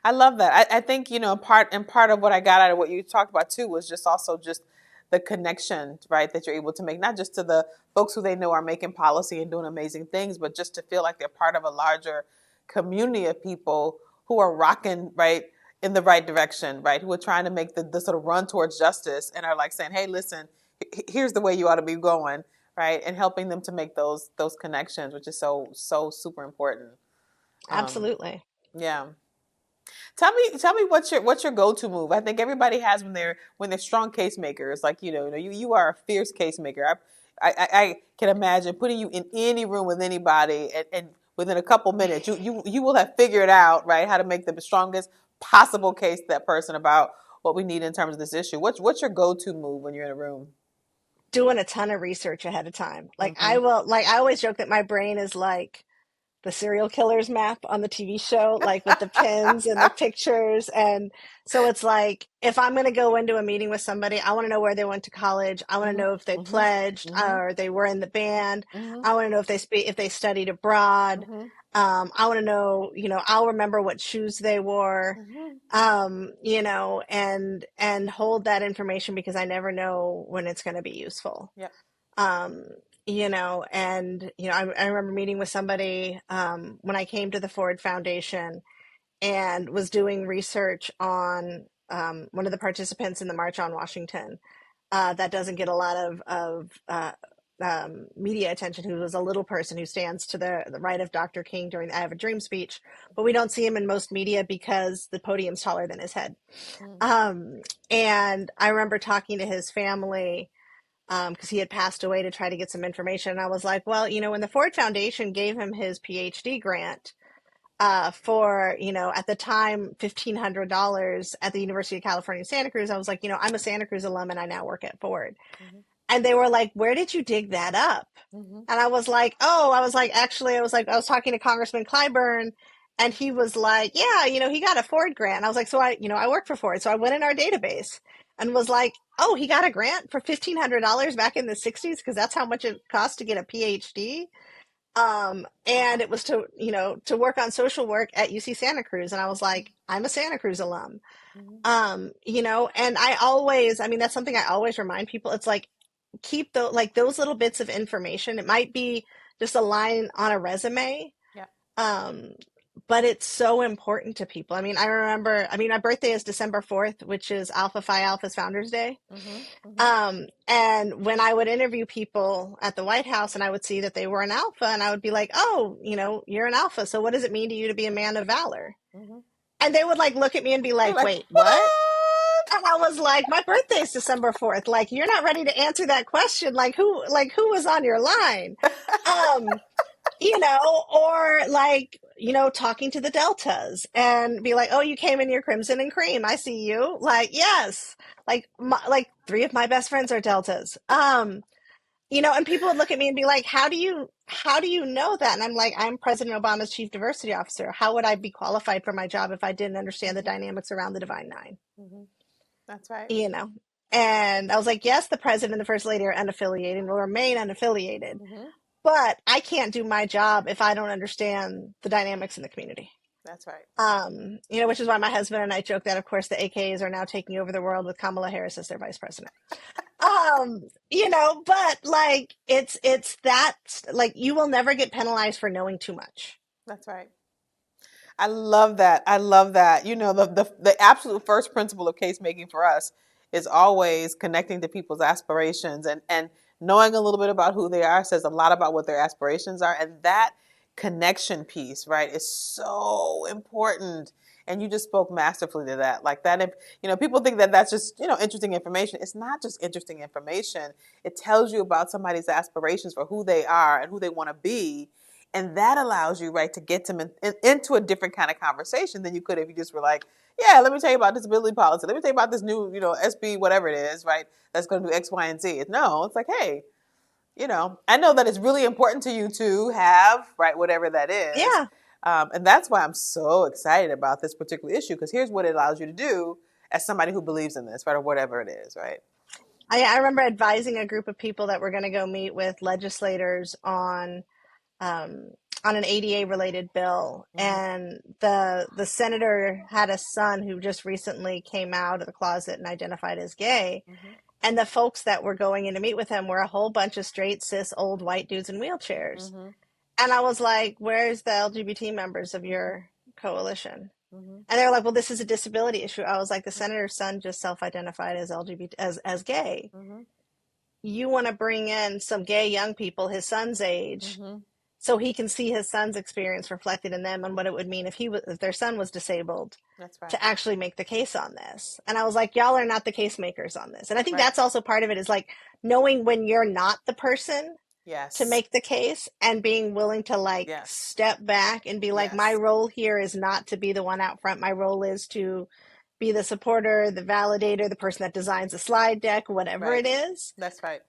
I love that. I think, part of what I got out of what you talked about too was just also just the connection, right, that you're able to make, not just to the folks who they know are making policy and doing amazing things, but just to feel like they're part of a larger community of people who are rocking, right, in the right direction, right, who are trying to make the sort of run towards justice and are like saying, hey, listen, here's the way you ought to be going, right, and helping them to make those connections, which is so super important. Um, Absolutely. yeah. Tell me what's your go-to move. I think everybody has when they're strong case makers. Like you are a fierce case maker. I can imagine putting you in any room with anybody, and within a couple minutes, you will have figured out, right, how to make the strongest possible case to that person about what we need in terms of this issue. What's your go-to move when you're in a room? Doing a ton of research ahead of time. Like Mm-hmm. I will, like I always joke that my brain is like the serial killers map on the TV show, like with the pins and the pictures. And so it's like, if I'm going to go into a meeting with somebody, I want to know where they went to college. I want to Mm-hmm. know if they Mm-hmm. pledged Mm-hmm. or they were in the band. Mm-hmm. I want to know if they studied abroad. Mm-hmm. I want to know, I'll remember what shoes they wore, Mm-hmm. and hold that information because I never know when it's going to be useful. Yep. um, I remember meeting with somebody when I came to the Ford Foundation and was doing research on one of the participants in the March on Washington that doesn't get a lot of media attention, who was a little person who stands to the right of Dr. King during the I Have a Dream speech, but we don't see him in most media because the podium's taller than his head. Um, and I remember talking to his family because he had passed away, to try to get some information. And I was like, well, when the Ford Foundation gave him his PhD grant for, at the time, $1,500 at the University of California, Santa Cruz, I was like, I'm a Santa Cruz alum and I now work at Ford. Mm-hmm. And they were like, where did you dig that up? Mm-hmm. And I was like, actually, I was talking to Congressman Clyburn, and he was like, yeah, he got a Ford grant. And I was like, so I work for Ford. So I went in our database and was like, oh, he got a grant for $1,500 back in the 60s because that's how much it cost to get a PhD. And it was to work on social work at UC Santa Cruz. And I was like, I'm a Santa Cruz alum. Mm-hmm. And I mean, that's something I always remind people. It's like, keep those little bits of information. It might be just a line on a resume, Yeah. um, but it's so important to people. I mean, I remember, I mean, my birthday is December 4th, which is Alpha Phi Alpha's Founders Day. Mhm. Mhm. And when I would interview people at the White House and I would see that they were an alpha, and I would be like, oh, you know, you're an alpha. So what does it mean to you to be a man of valor? Mhm. And they would like look at me and be They're like, like, wait, what? what? And I was like, my birthday is December 4th. Like, you're not ready to answer that question. Like who was on your line? Um, you know, or like, you know, talking to the deltas and be like, oh, you came in your crimson and cream. I see you. Like, yes. Like three of my best friends are deltas. You know, and people would look at me and be like, how do you know that? And I'm like, I'm President Obama's chief diversity officer. How would I be qualified for my job if I didn't understand the Mhm. dynamics around the Divine Nine? Mhm. That's right. You know, and I was like, yes, the president and the first lady are unaffiliated and will remain unaffiliated, Mhm. but I can't do my job if I don't understand the dynamics in the community. That's right. You know, which is why my husband and I joke that, of course, the AKs are now taking over the world with Kamala Harris as their vice president. You know, but like, it's that, like, you will never get penalized for knowing too much. That's right. I love that. I love that. You know, the absolute first principle of case making for us is always connecting to people's aspirations, and knowing a little bit about who they are says a lot about what their aspirations are. And that connection piece, right, is so important. And you just spoke masterfully to that. Like that, if you know, people think that that's just, you know, interesting information. It's not just interesting information. It tells you about somebody's aspirations for who they are and who they want to be, and that allows you, right, to get them into a different kind of conversation than you could if you just were like, yeah, let me tell you about disability policy. Let me tell you about this new, you know, SB, whatever it is, right, that's going to do X, Y, and Z. No, it's like, hey, you know, I know that it's really important to you to have, right, whatever that is. Yeah. And that's why I'm so excited about this particular issue, because here's what it allows you to do as somebody who believes in this, right, or whatever it is, right? I remember advising a group of people that were going to go meet with legislators um, on an ADA related bill, Mm-hmm. and the senator had a son who just recently came out of the closet and identified as gay, Mm-hmm. and the folks that were going in to meet with him were a whole bunch of straight cis old white dudes in wheelchairs, Mm-hmm. and I was like, where's the LGBT members of Mm-hmm. your coalition? Mm-hmm. And they were like, well, this is a disability issue. I was like, the senator's son just self-identified as LGBT, as gay. Mm-hmm. You want to bring in some gay young people his son's age Mm-hmm. so he can see his son's experience reflected in them and what it would mean if their son was disabled, That's right. to actually make the case on this. And I was like, y'all are not the case makers on this. And I think Right. that's also part of it, is like knowing when you're not the person to Yes. make the case and being willing to like Yes. step back and be like, my Yes. role here is not to be the one out front. My role is to be the supporter, the validator, the person that designs the slide deck, whatever Right. it is, That's right.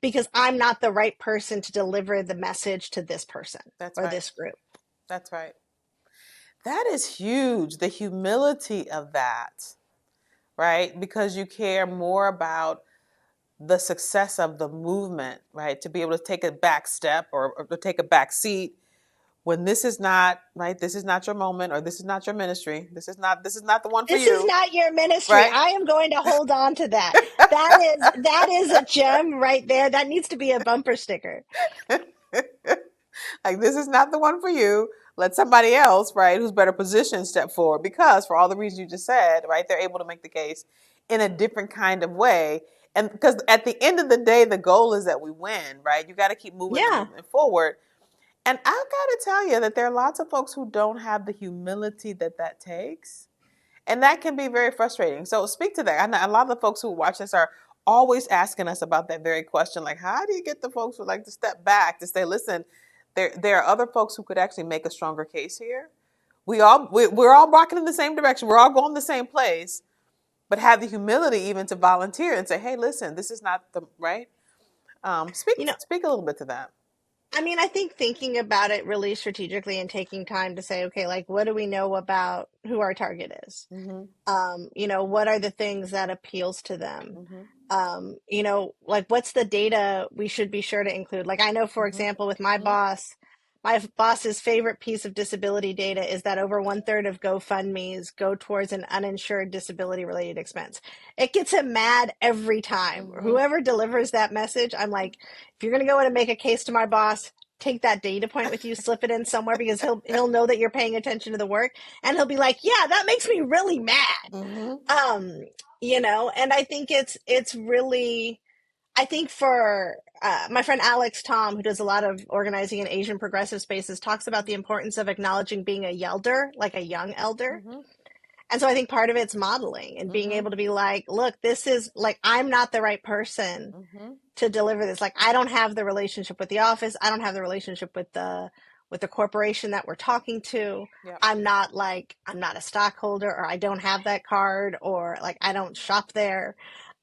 because I'm not the right person to deliver the message to this person That's or right. this group. That's right. That is huge. The humility of that, right? Because you care more about the success of the movement, right? To be able to take a back step, or to take a back seat when this is not, right, this is not your moment, or this is not your ministry. This is not the one for This is you, not your ministry. right? I am going to hold on to that. That is a gem right there. That needs to be a bumper sticker. Like, this is not the one for you. Let somebody else, right, who's better positioned, step forward, because for all the reasons you just said, right, they're able to make the case in a different kind of way. And because at the end of the day, the goal is that we win, right? You got to keep moving the Yeah. movement forward. And I've got to tell you that there are lots of folks who don't have the humility that takes. And that can be very frustrating. So speak to that. I know a lot of the folks who watch this are always asking us about that very question. Like, how do you get the folks who like to step back to say, listen, there are other folks who could actually make a stronger case here. We're all rocking in the same direction. We're all going the same place, but have the humility even to volunteer and say, hey, listen, this is not the right. Speak You know, speak a little bit to that. I mean, I think thinking about it really strategically and taking time to say, okay, like, what do we know about who our target is? Mm-hmm. You know, what are the things that appeals to them? Mm-hmm. You know, like, what's the data we should be sure to include? Like, I know, for Mm-hmm. example, with Mm-hmm. my boss's favorite piece of disability data is that over 1/3 of GoFundMe's go towards an uninsured disability related expense. It gets him mad every time. Mm-hmm. Whoever delivers that message, I'm like, if you're going to go in and make a case to my boss, take that data point with you, slip it in somewhere, because he'll know that you're paying attention to the work, and he'll be like, yeah, that makes me really mad. And I think it's really, I think for my friend Alex Tom, who does a lot of organizing in Asian progressive spaces, talks about the importance of acknowledging being a yelder, like a young elder. And so I think part of it's modeling and being able to be like, look, this is like, I'm not the right person to deliver this. Like, I don't have the relationship with the office. I don't have the relationship with the corporation that we're talking to. Yep. I'm not a stockholder, or I don't have that card, or like, I don't shop there.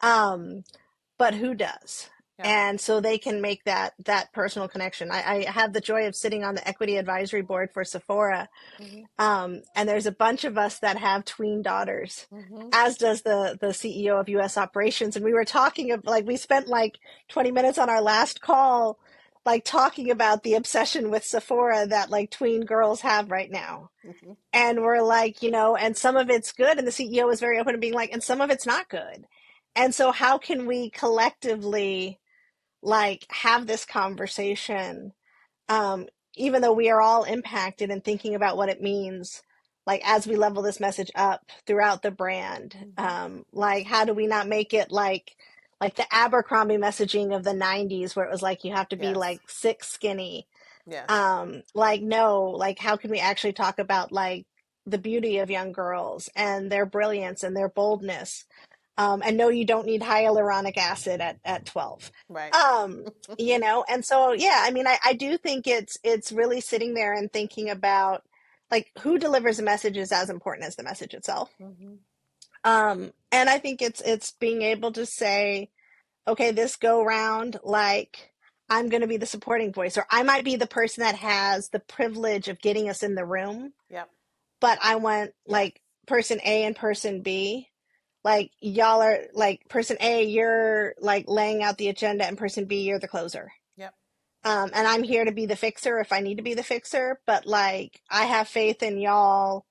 But who does? Yep. And so they can make that personal connection. I have the joy of sitting on the equity advisory board for Sephora. And there's a bunch of us that have tween daughters, as does the CEO of US operations. And we were talking of, like, we spent like 20 minutes on our last call, like talking about the obsession with Sephora that like tween girls have right now. And we're like, and some of it's good. And the CEO was very open to being like, and some of it's not good. And so how can we collectively like have this conversation, even though we are all impacted, and thinking about what it means, like as we level this message up throughout the brand, like how do we not make it like the Abercrombie messaging of the 90s, where it was like you have to be like sick skinny. Like, no, like how can we actually talk about like the beauty of young girls and their brilliance and their boldness? And no, you don't need hyaluronic acid at 12. Right. And so, yeah, I mean, I do think it's really sitting there and thinking about like who delivers the message is as important as the message itself. And I think it's being able to say, okay, this go round, like I'm going to be the supporting voice, or I might be the person that has the privilege of getting us in the room. But I want like person A and person B. Like y'all are like person A, you're like laying out the agenda, and person B, you're the closer. And I'm here to be the fixer if I need to be the fixer, but like I have faith in y'all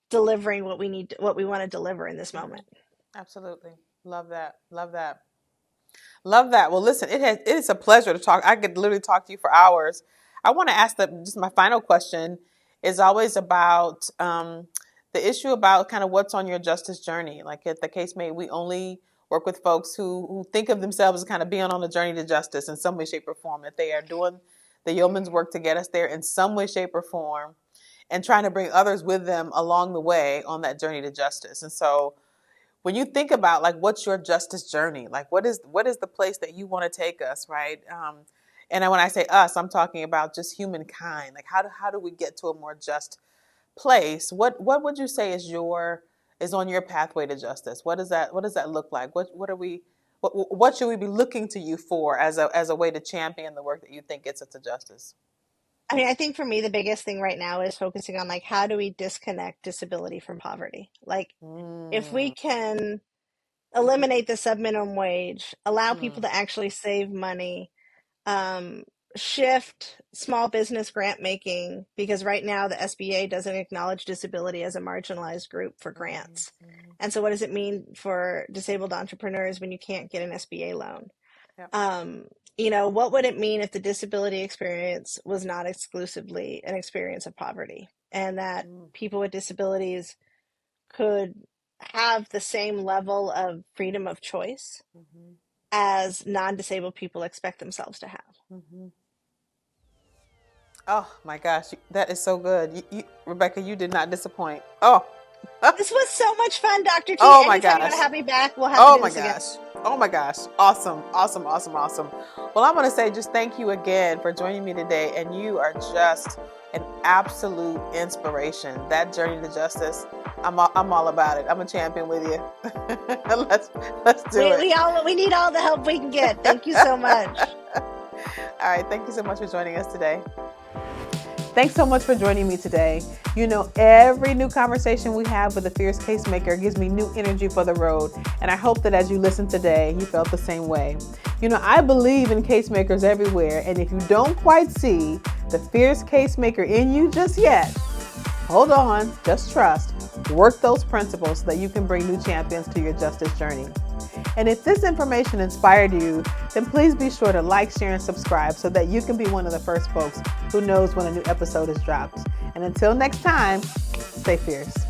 delivering what we want to deliver in this moment. Absolutely. Love that. Well, listen, it is a pleasure to talk. I could literally talk to you for hours. I want to ask just my final question is always about, the issue about kind of what's on your justice journey. Like at the case may, we only work with folks who think of themselves as kind of being on the journey to justice in some way, shape, or form, that they are doing the yeoman's work to get us there in some way, shape, or form, and trying to bring others with them along the way on that journey to justice. And so when you think about like, what's your justice journey? Like, what is the place that you want to take us, right? And when I say us, I'm talking about just humankind. Like, how do we get to a more just place? What would you say is on your pathway to justice? What does that look like? What should we be looking to you for as a way to champion the work that you think gets us to justice? I mean, I think for me the biggest thing right now is focusing on like how do we disconnect disability from poverty? Like if we can eliminate the subminimum wage, allow people to actually save money, shift small business grant making, because right now the SBA doesn't acknowledge disability as a marginalized group for grants. And so what does it mean for disabled entrepreneurs when you can't get an SBA loan? What would it mean if the disability experience was not exclusively an experience of poverty, and that people with disabilities could have the same level of freedom of choice as non-disabled people expect themselves to have? Oh my gosh, that is so good. Rebecca, you did not disappoint. Oh, this was so much fun, Dr. T. Oh my Anytime gosh. you want to have me back, we'll have to do this again. Oh my gosh. Awesome. Well, I'm going to say just thank you again for joining me today. And you are just an absolute inspiration. That journey to justice, I'm all about it. I'm a champion with you. Let's do it. We need all the help we can get. Thank you so much. All right. Thank you so much for joining us today. Thanks so much for joining me today. Every new conversation we have with a fierce case-maker gives me new energy for the road. And I hope that as you listen today, you felt the same way. I believe in case-makers everywhere. And if you don't quite see the fierce case-maker in you just yet, hold on, just trust. Work those principles so that you can bring new champions to your justice journey. And if this information inspired you, then please be sure to like, share, and subscribe so that you can be one of the first folks who knows when a new episode is dropped. And until next time, stay fierce.